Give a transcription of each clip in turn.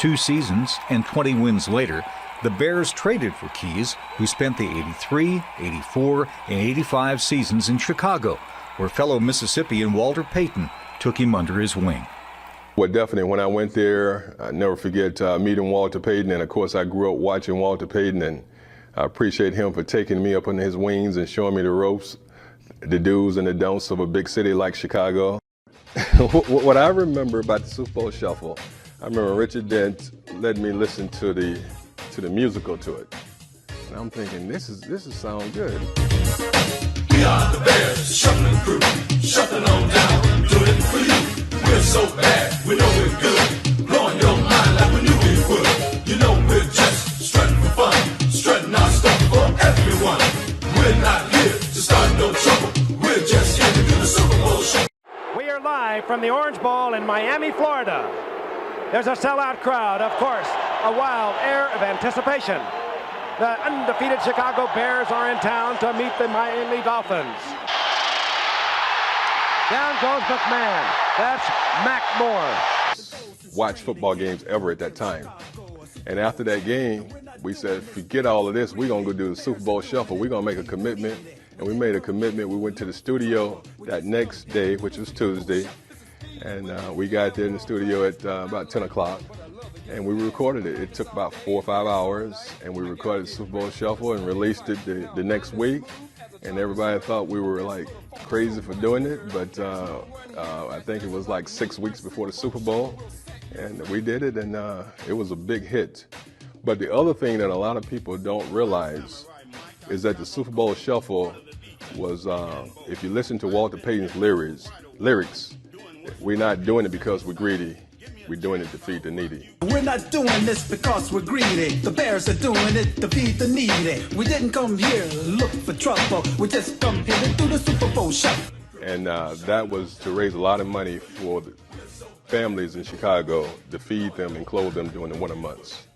2 seasons and 20 wins later, the Bears traded for Keys, who spent the 83, 84, and 85 seasons in Chicago, where fellow Mississippian Walter Payton took him under his wing. Well, definitely, when I went there, I never forget meeting Walter Payton, and of course I grew up watching Walter Payton, and I appreciate him for taking me up under his wings and showing me the ropes, the do's and the don'ts of a big city like Chicago. What I remember about the Super Bowl Shuffle, I remember Richard Dent let me listen to the musical to it, and I'm thinking, this is sound good. We are the Bears, the shuffling crew, shuffling on down, doing it for you. We're so bad, we know we're good, blowing your mind like we knew we would. You know we're just strutting for fun, strutting our stuff for everyone. We're not here to start no trouble, we're just here to do the Super Bowl show. We are live from the Orange Bowl in Miami, Florida. There's a sellout crowd, of course, a wild air of anticipation. The undefeated Chicago Bears are in town to meet the Miami Dolphins. Down goes McMahon. That's Mac Moore. Watch football games ever at that time. And after that game, we said, forget all of this. We're going to go do the Super Bowl Shuffle. We're going to make a commitment. And we made a commitment. We went to the studio that next day, which was Tuesday. And we got there in the studio at about 10 o'clock. And we recorded it. It took about 4 or 5 hours. And we recorded the Super Bowl Shuffle and released it the next week. And everybody thought we were like crazy for doing it, but I think it was like 6 weeks before the Super Bowl, and we did it, and it was a big hit. But the other thing that a lot of people don't realize is that the Super Bowl Shuffle was, if you listen to Walter Payton's lyrics, we're not doing it because we're greedy. We're doing it to feed the needy. We're not doing this because we're greedy. The Bears are doing it to feed the needy. We didn't come here to look for trouble. We just come here to do the Super Bowl Shuffle. And that was to raise a lot of money for the families in Chicago to feed them and clothe them during the winter months.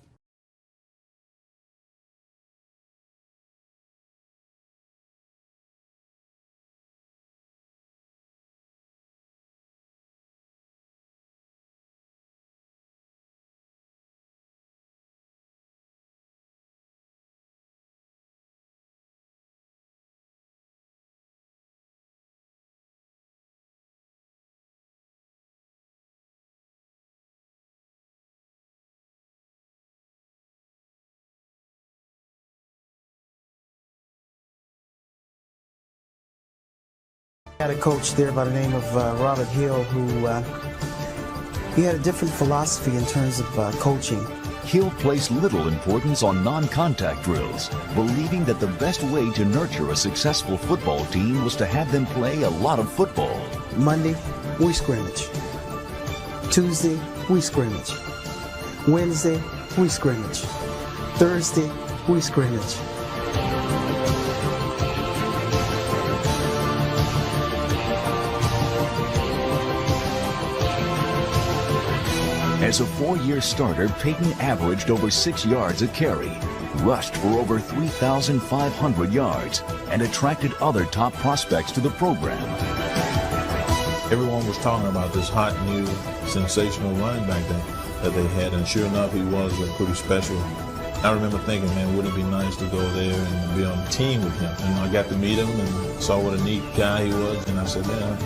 I had a coach there by the name of Robert Hill who he had a different philosophy in terms of coaching. Hill placed little importance on non-contact drills, believing that the best way to nurture a successful football team was to have them play a lot of football. Monday, we scrimmage. Tuesday, we scrimmage. Wednesday, we scrimmage. Thursday, we scrimmage. As a 4-year starter, Payton averaged over 6 yards a carry, rushed for over 3,500 yards, and attracted other top prospects to the program. Everyone was talking about this hot, new, sensational running back that they had, and sure enough, he was pretty special. I remember thinking, man, wouldn't it be nice to go there and be on the team with him? And I got to meet him and saw what a neat guy he was, and I said, man,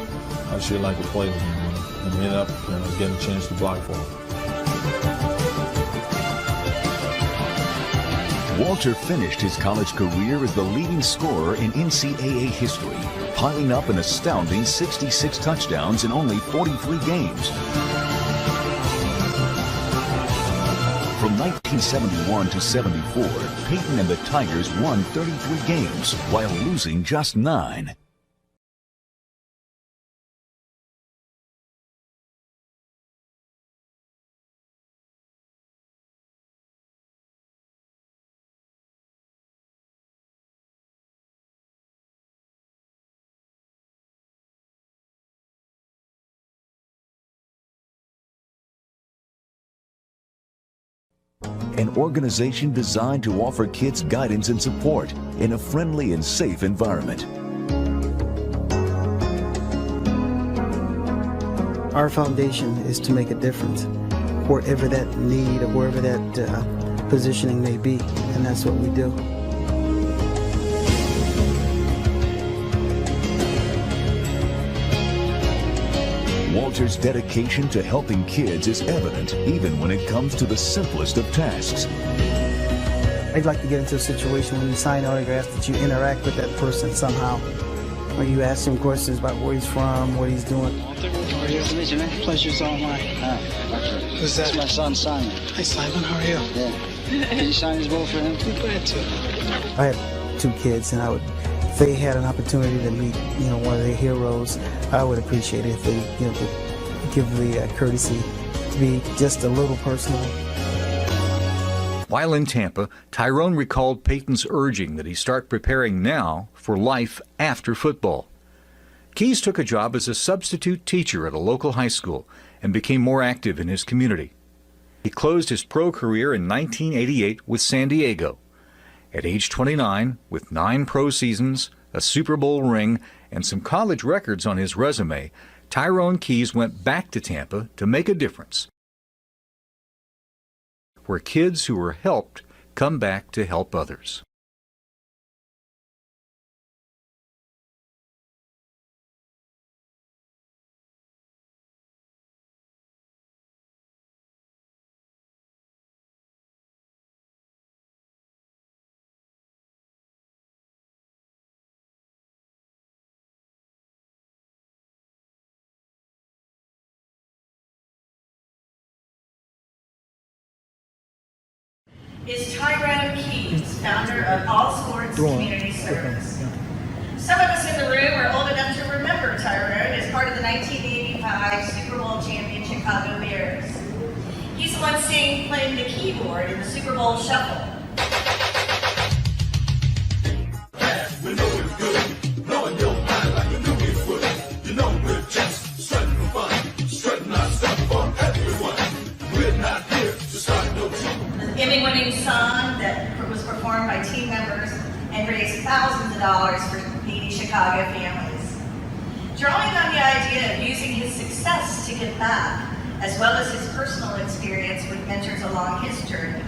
I'd sure like to play with him. And ended up getting a chance to block for him. Walter finished his college career as the leading scorer in NCAA history, piling up an astounding 66 touchdowns in only 43 games. From 1971 to 74, Payton and the Tigers won 33 games while losing just 9. An organization designed to offer kids guidance and support in a friendly and safe environment. Our foundation is to make a difference. wherever that need or wherever that positioning may be, and that's what we do. Walter's dedication to helping kids is evident even when it comes to the simplest of tasks. I'd like to get into a situation when you sign autographs that you interact with that person somehow, or you ask him questions about where he's from, what he's doing. Walter, nice to meet you, man. Pleasure's all mine. Who's that? That's my son, Simon. Hi, Simon. How are you? Yeah. Can you sign his ball for him? Be glad to. I have 2 kids, and if they had an opportunity to meet, one of their heroes, I would appreciate it if they, would give the courtesy to be just a little personal. While in Tampa, Tyrone recalled Peyton's urging that he start preparing now for life after football. Keys took a job as a substitute teacher at a local high school and became more active in his community. He closed his pro career in 1988 with San Diego. At age 29, with 9 pro seasons, a Super Bowl ring, and some college records on his resume, Tyrone Keys went back to Tampa to make a difference, where kids who were helped come back to help others. Is Tyrone Keys, founder of All Sports Community Service. Some of us in the room are old enough to remember Tyrone as part of the 1985 Super Bowl champion Chicago Bears. He's the one seen playing the keyboard in the Super Bowl Shuffle. We know it's good, blowing your mind like a new foot. You know we're just strutting for fun, strutting our stuff for everyone. We're not here to start no trouble. The Emmy-winning song that was performed by team members and raised thousands of dollars for needy Chicago families. Drawing on the idea of using his success to give back, as well as his personal experience with mentors along his journey,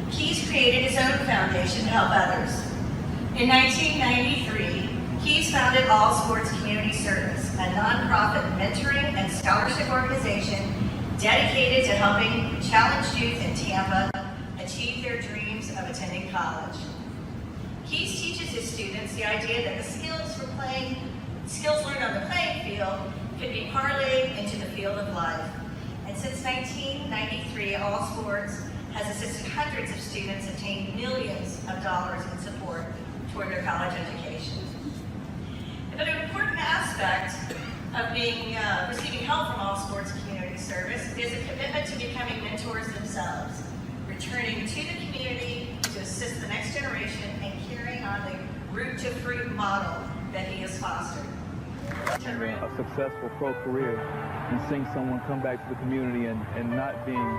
Keys created his own foundation to help others. In 1993, Keys founded All Sports Community Service, a nonprofit mentoring and scholarship organization dedicated to helping challenged youth in Tampa achieve their dreams of attending college. Keys teaches his students the idea that the skills learned on the playing field could be parlayed into the field of life. And since 1993, All Sports has assisted hundreds of students obtain millions of dollars in support toward their college education. But an important aspect of receiving help from All Sports Community Service is a commitment to becoming mentors themselves, returning to the community to assist the next generation and carrying on the root to fruit model that he has fostered. A successful pro career and seeing someone come back to the community and not being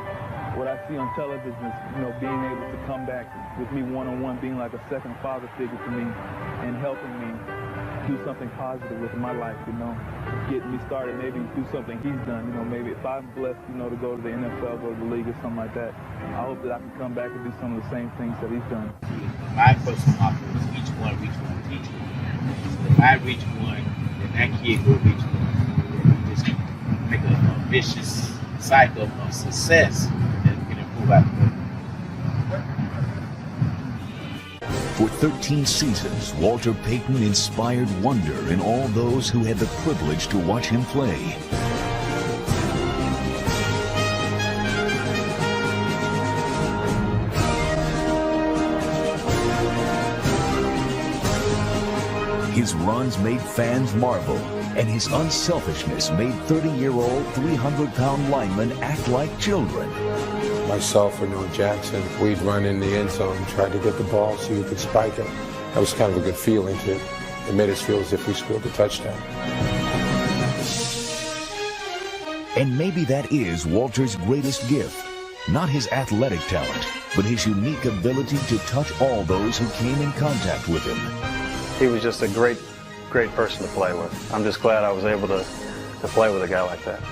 what I see on television is, being able to come back with me one-on-one, being like a second father figure to me and helping me do something positive with my life, getting me started, maybe do something he's done, maybe if I'm blessed, to go to the NFL, go to the league or something like that, I hope that I can come back and do some of the same things that he's done. My personal motto is each one, reach one, teach one. So if I reach one, then that kid will reach one. Just make a vicious cycle of success that can improve our community. For 13 seasons, Walter Payton inspired wonder in all those who had the privilege to watch him play. His runs made fans marvel, and his unselfishness made 30-year-old, 300-pound linemen act like children. Myself or Jackson, we'd run in the end zone and try to get the ball so you could spike it. That was kind of a good feeling too. It made us feel as if we scored a touchdown. And maybe that is Walter's greatest gift. Not his athletic talent, but his unique ability to touch all those who came in contact with him. He was just a great person to play with. I'm just glad I was able to play with a guy like that.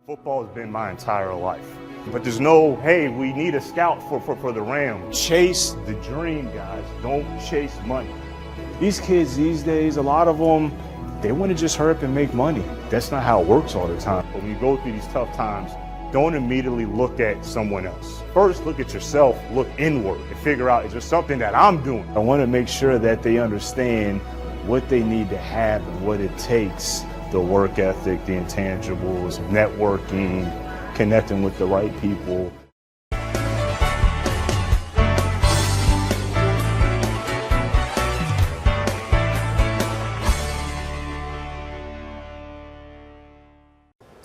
Football has been my entire life. But there's no, hey, we need a scout for the Rams. Chase the dream, guys. Don't chase money. These kids these days, a lot of them, they want to just hurry up and make money. That's not how it works all the time. But when you go through these tough times, don't immediately look at someone else. First, look at yourself, look inward, and figure out, is there something that I'm doing? I want to make sure that they understand what they need to have and what it takes, the work ethic, the intangibles, networking, connecting with the right people.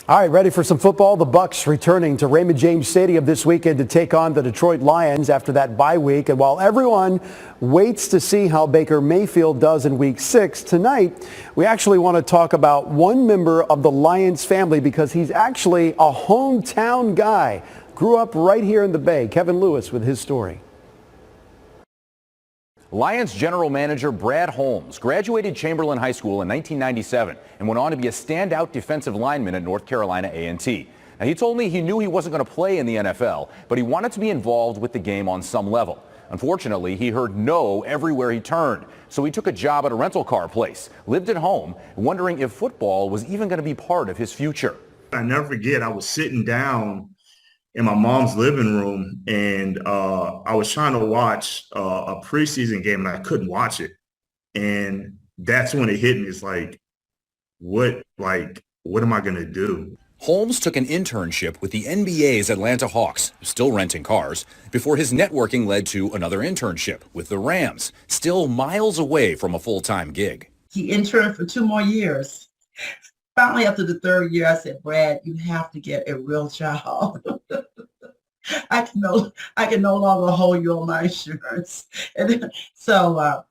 All right, ready for some football? The Bucs returning to Raymond James Stadium this weekend to take on the Detroit Lions after that bye week. And while everyone waits to see how Baker Mayfield does in Week 6, tonight we actually want to talk about one member of the Lions family because he's actually a hometown guy. Grew up right here in the Bay. Kevin Lewis with his story. Lions general manager Brad Holmes graduated Chamberlain High School in 1997 and went on to be a standout defensive lineman at North Carolina A&T. Now, he told me he knew he wasn't going to play in the NFL, but he wanted to be involved with the game on some level. Unfortunately, he heard no everywhere he turned, so he took a job at a rental car place, lived at home, wondering if football was even going to be part of his future. I never forget, I was sitting down in my mom's living room, and I was trying to watch a preseason game, and I couldn't watch it. And that's when it hit me. It's like, what am I going to do? Holmes took an internship with the NBA's Atlanta Hawks, still renting cars, before his networking led to another internship with the Rams, still miles away from a full-time gig. He interned for 2 more years. Finally, after the 3rd year, I said, Brad, you have to get a real job. I can no longer hold you on my insurance. And then, so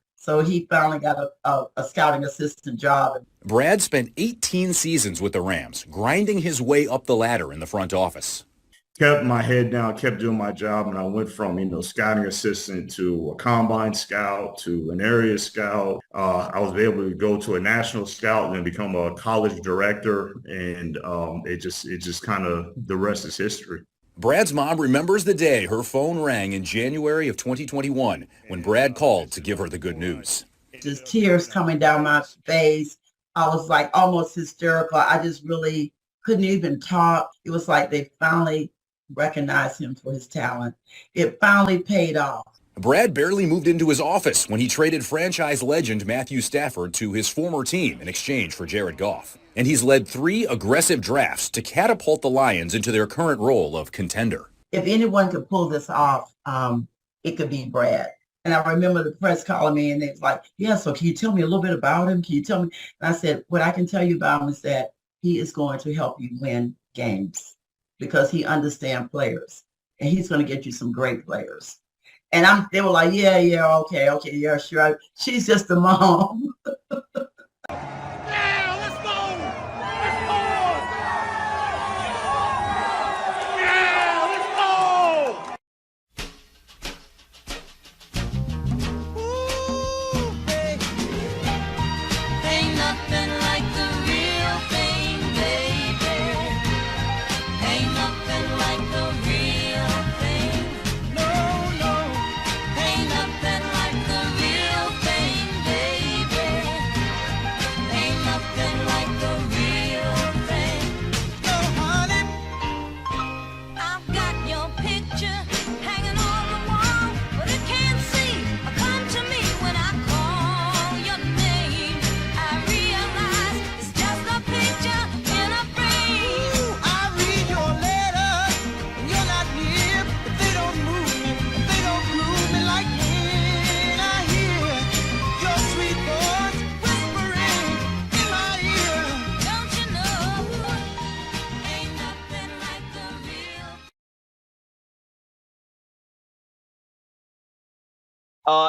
he finally got a scouting assistant job. Brad spent 18 seasons with the Rams, grinding his way up the ladder in the front office. Kept my head down, kept doing my job, and I went from, scouting assistant to a combine scout to an area scout. I was able to go to a national scout and then become a college director, and it just kind of, the rest is history. Brad's mom remembers the day her phone rang in January of 2021 when Brad called to give her the good news. Just tears coming down my face. I was like almost hysterical. I just really couldn't even talk. It was like they finally recognized him for his talent. It finally paid off. Brad barely moved into his office when he traded franchise legend Matthew Stafford to his former team in exchange for Jared Goff. And he's led 3 aggressive drafts to catapult the Lions into their current role of contender. If anyone could pull this off, it could be Brad. And I remember the press calling me and they was like, yeah, so can you tell me a little bit about him? Can you tell me? And I said, what I can tell you about him is that he is going to help you win games because he understands players and he's going to get you some great players. And they were like, yeah, okay, yeah, sure. She's just a mom.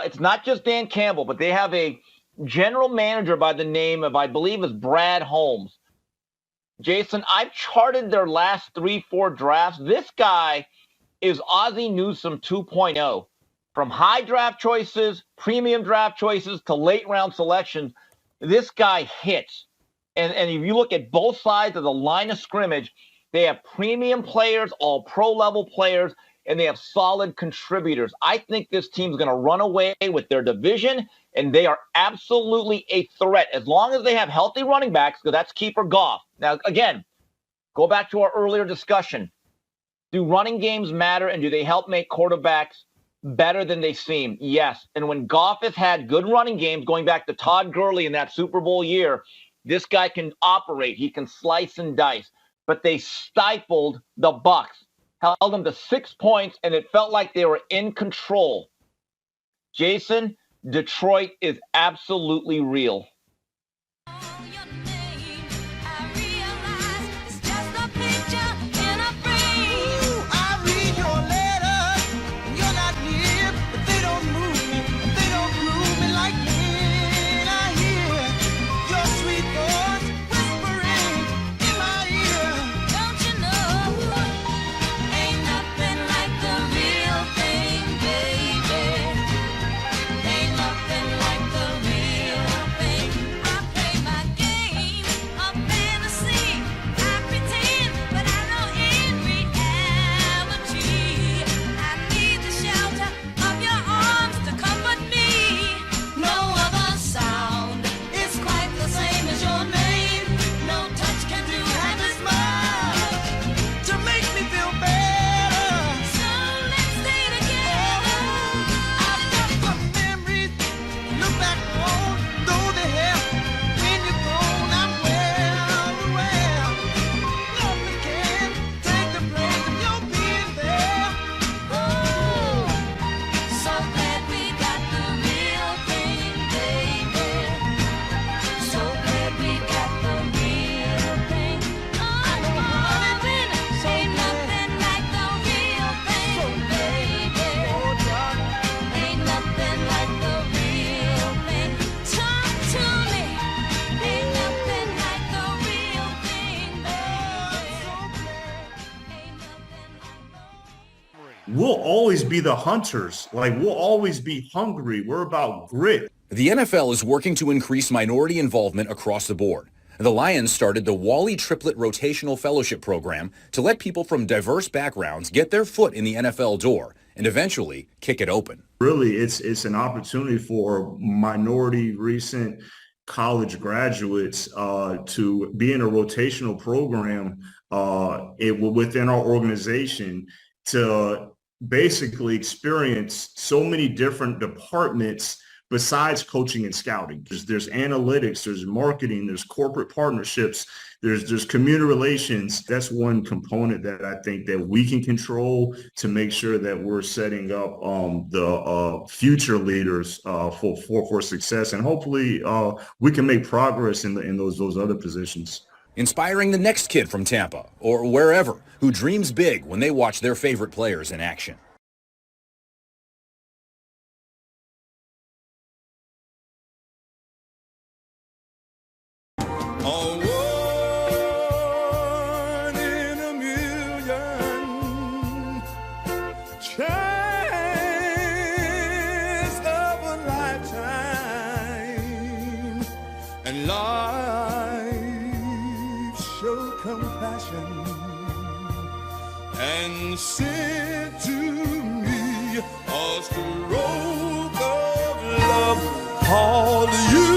It's not just Dan Campbell, but they have a general manager by the name of, I believe, is Brad Holmes. Jason, I've charted their last 3-4 drafts. This guy is Ozzie Newsome 2.0. From high draft choices, premium draft choices, to late round selections, this guy hits. And if you look at both sides of the line of scrimmage, They have premium players, all pro-level players, and they have solid contributors. I think this team's going to run away with their division, and they are absolutely a threat as long as they have healthy running backs, because that's key for Goff. Now, again, go back to our earlier discussion. Do running games matter, and do they help make quarterbacks better than they seem? Yes. And when Goff has had good running games, going back to Todd Gurley in that Super Bowl year, this guy can operate. He can slice and dice. But they stifled the Bucs, held them to 6 points, and it felt like they were in control. Jason, Detroit is absolutely real. We'll always be the hunters. Like, we'll always be hungry. We're about grit. The NFL is working to increase minority involvement across the board. The Lions started the Wally Triplet Rotational Fellowship Program to let people from diverse backgrounds get their foot in the NFL door and eventually kick it open. Really, it's an opportunity for minority recent college graduates to be in a rotational program within our organization to basically experience so many different departments besides coaching and scouting. There's analytics, there's marketing, there's corporate partnerships, there's community relations. That's one component that I think that we can control to make sure that we're setting up the future leaders for success, and hopefully we can make progress in those other positions. Inspiring the next kid from Tampa or wherever who dreams big when they watch their favorite players in action. And send to me a stroke of love called you.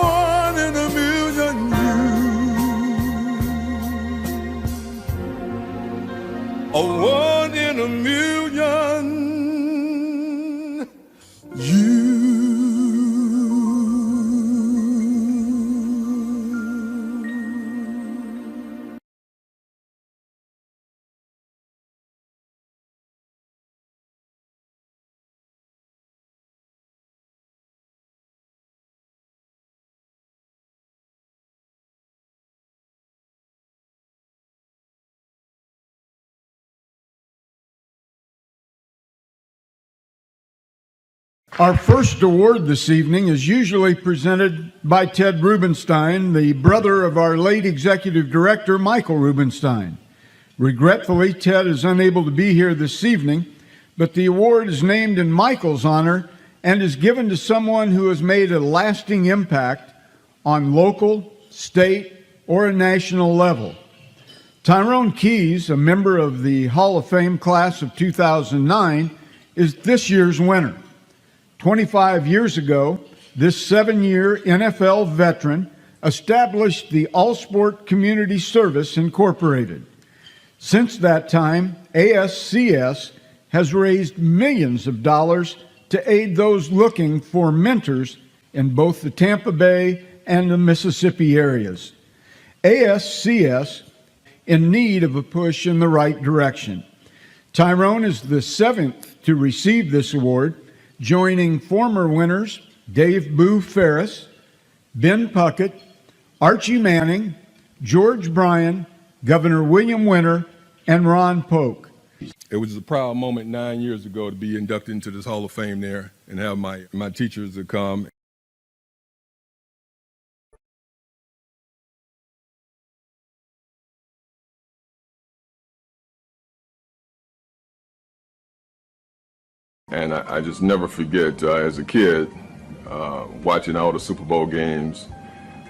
One in a million you. A one in a million you. Our first award this evening is usually presented by Ted Rubenstein, the brother of our late executive director, Michael Rubenstein. Regretfully, Ted is unable to be here this evening, but the award is named in Michael's honor and is given to someone who has made a lasting impact on local, state, or a national level. Tyrone Keys, a member of the Hall of Fame class of 2009, is this year's winner. 25 years ago, this 7-year NFL veteran established the All-Sport Community Service Incorporated. Since that time, ASCS has raised millions of dollars to aid those looking for mentors in both the Tampa Bay and the Mississippi areas. ASCS in need of a push in the right direction. Tyrone is the 7th to receive this award, joining former winners Dave Boo Ferris, Ben Puckett, Archie Manning, George Bryan, Governor William Winter, and Ron Polk. It was a proud moment 9 years ago to be inducted into this Hall of Fame there and have my teachers to come. And I just never forget, as a kid, watching all the Super Bowl games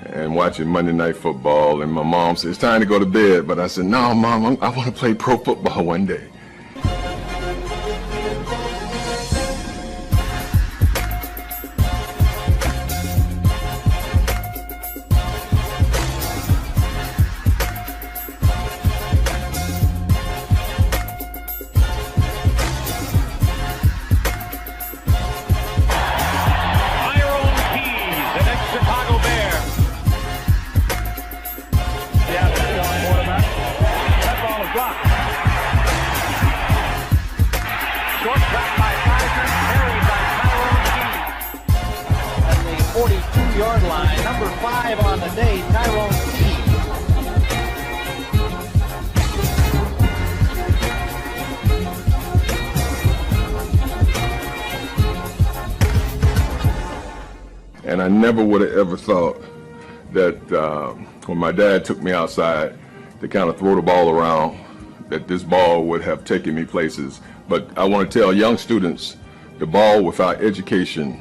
and watching Monday Night Football, and my mom said, "It's time to go to bed." But I said, "No, Mom, I want to play pro football one day." Short track by Tyson, carried by Tyrone Keys. At the 42-yard line, number 5 on the day, Tyrone Keys. And I never would have ever thought that when my dad took me outside to kind of throw the ball around, that this ball would have taken me places. But I want to tell young students, the ball without education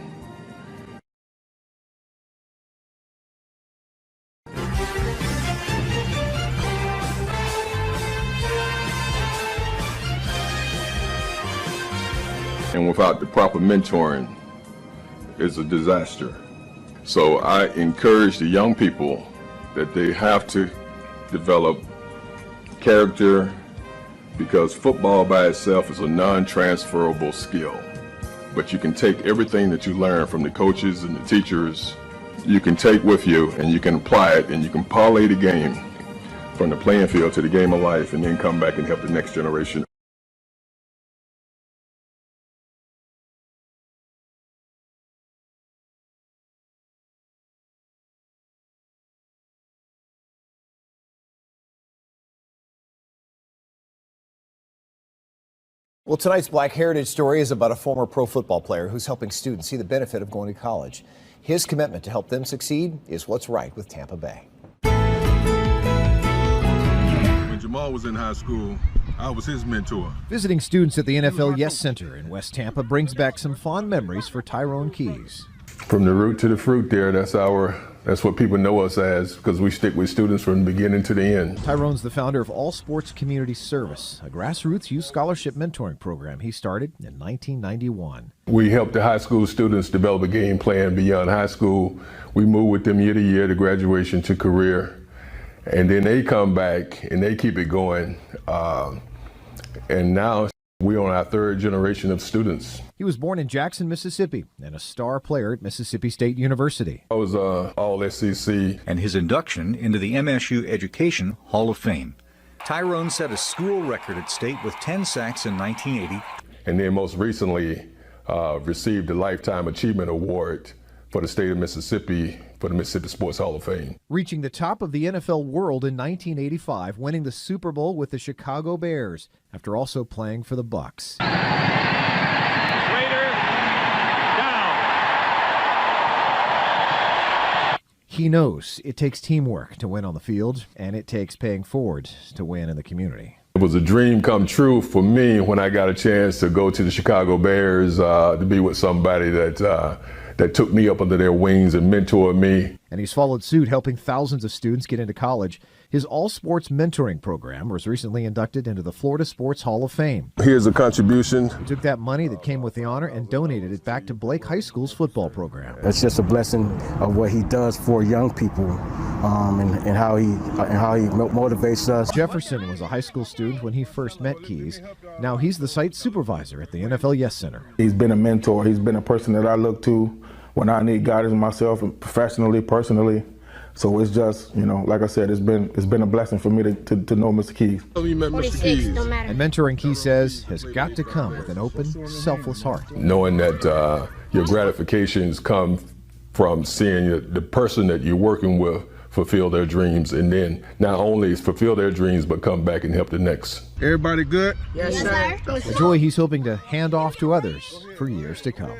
and without the proper mentoring is a disaster. So I encourage the young people that they have to develop character, because football by itself is a non-transferable skill. But you can take everything that you learn from the coaches and the teachers, you can take with you and you can apply it, and you can parlay the game from the playing field to the game of life, and then come back and help the next generation. Well, tonight's Black Heritage story is about a former pro football player who's helping students see the benefit of going to college. His commitment to help them succeed is what's right with Tampa Bay. When Jamal was in high school, I was his mentor. Visiting students at the NFL Yes Center in West Tampa brings back some fond memories for Tyrone Keys. From the root to the fruit there, that's what people know us as, because we stick with students from the beginning to the end. Tyrone's the founder of All Sports Community Service, a grassroots youth scholarship mentoring program he started in 1991. We help the high school students develop a game plan beyond high school. We move with them year to year, to graduation, to career. And then they come back and they keep it going. And now we're on our 3rd generation of students. He was born in Jackson, Mississippi, and a star player at Mississippi State University. I was all SEC. And his induction into the MSU Education Hall of Fame. Tyrone set a school record at state with 10 sacks in 1980. And then most recently received the Lifetime Achievement Award for the state of Mississippi for the Mississippi Sports Hall of Fame. Reaching the top of the NFL world in 1985, winning the Super Bowl with the Chicago Bears, after also playing for the Bucs. He knows it takes teamwork to win on the field, and it takes paying forward to win in the community. It was a dream come true for me when I got a chance to go to the Chicago Bears to be with somebody that that took me up under their wings and mentored me. And he's followed suit, helping thousands of students get into college. His all-sports mentoring program was recently inducted into the Florida Sports Hall of Fame. Here's a contribution. He took that money that came with the honor and donated it back to Blake High School's football program. It's just a blessing of what he does for young people, and how he motivates us. Jefferson was a high school student when he first met Keys. Now he's the site supervisor at the NFL Yes Center. He's been a mentor. He's been a person that I look to when I need guidance myself, professionally, personally. So it's just, like I said, it's been a blessing for me to know Mr. Keys. You met Mr. Keys. And mentoring, Keys says, has got to come with an open, selfless heart. Knowing that your gratifications come from seeing the person that you're working with fulfill their dreams, and then not only fulfill their dreams, but come back and help the next. Everybody good? Yes, sir. A joy he's hoping to hand off to others for years to come.